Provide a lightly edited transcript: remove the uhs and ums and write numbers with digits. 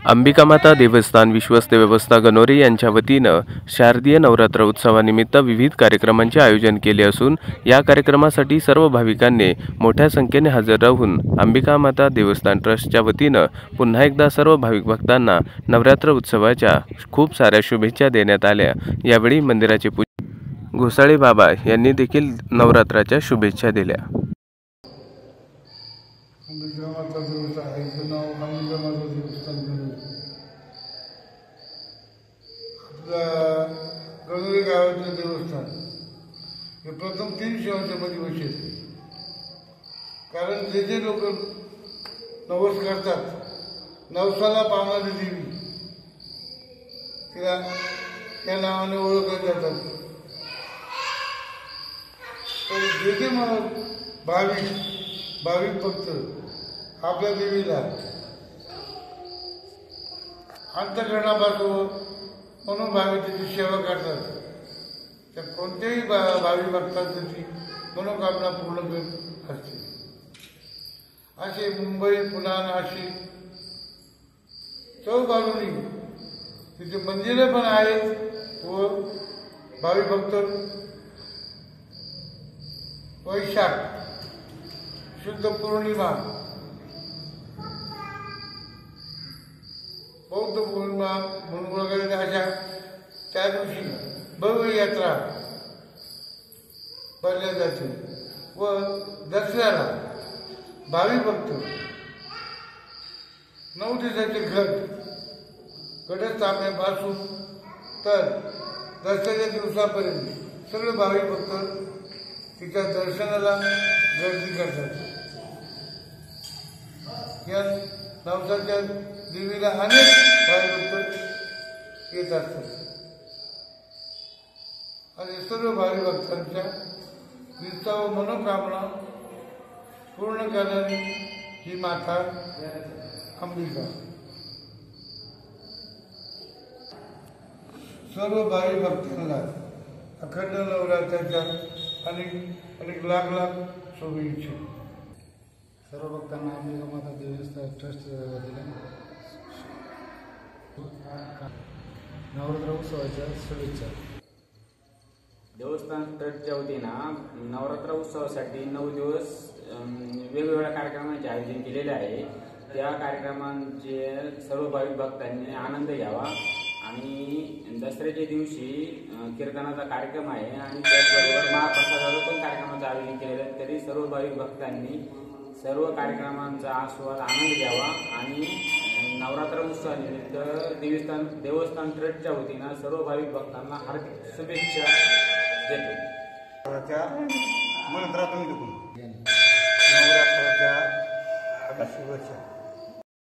अंबिकामाता देवस्थान विश्वस्त व्यवस्था गणोरे यांच्या वतीनं शारदीय नवरात्र उत्सवानिमित्त विविध कार्यक्रमांचे आयोजन केले असून या कार्यक्रमासाठी सर्व भाविकांनी मोठ्या संख्येने हजर राहून अंबिकामाता देवस्थान ट्रस्टच्या वतीनं पुन्हा एकदा सर्व भाविक भक्तांना नवरात्र उत्सवाच्या खूप साऱ्या शुभेच्छा देण्यात आल्या। यावेळी मंदिराचे पूजक घोसाळे बाबा यांनी देखील नवरात्राच्या शुभेच्छा दिल्या। अंबिकामाता देवस्थान नाव अंबिकामाता देवस्थान आपल्या गणोरे गावातलं देवस्थान हे प्रथम 300 वर्षामध्ये वशील। कारण जे लोक नवस करतात, नवसाला पावणारी देवी तिला त्या नावाने ओळखले जातात। तर जे भाविक भक्त आपल्या देवीला अंतःकरणापासून मनोभावितेची सेवा करतात, त्या कोणत्याही भाविक भक्तांची मनोकामना पूर्ण करत असते। असे मुंबई, पुणे, नाशिक चौबाजूंनी तिथे मंदिरं पण आहेत व भाविक भक्त वैशाख शुद्ध पौर्णिमा, बौद्ध पौर्णिमा म्हणून वगैरे अशा त्या दिवशी भव्य यात्रा भरल्या जाते व दसऱ्याला भाविक भक्त 9 दिवसाचे घटस्थापनेपासून तर दसऱ्याच्या दिवसापर्यंत सगळे भाविक भक्त तिच्या दर्शनाला गर्दी करतात। या नवसाच्या देवीला अनेक भाविक भक्त येत असतात आणि सर्व भाविक भक्तांच्या इच्छा व मनोकामना पूर्ण करणारी ही माता अंबिका सर्व भाविक भक्तांना अखंड नवरात्राच्या अनेक लाख शुभेच्छा। सर्व भक्तांना अंबिकामाता देवस्थान ट्रस्टच्या वतीने नवरात्र उत्सवाच्या शुभेच्छा। देवस्थान ट्रस्टच्या वतीनं नवरात्र उत्सवासाठी 9 दिवस वेगवेगळ्या कार्यक्रमांचे आयोजन केलेले आहे। त्या कार्यक्रमांचे सर्व भाविक भक्तांनी आनंद घ्यावा आणि दसऱ्याच्या दिवशी कीर्तनाचा कार्यक्रम आहे आणि त्याचबरोबर महाप्रसादाचा पण कार्यक्रमाचं आयोजन केलेलं आहे। तरी सर्व भाविक भक्तांनी सर्व कार्यक्रमांचा आस्वाद आनंद घ्यावा आणि नवरात्र उत्सवानिमित्त देवस्थान ट्रस्टच्या वतीनं सर्व भाविक भक्तांना हार्दिक शुभेच्छा देतो। नवरात्राच्या शुभेच्छा।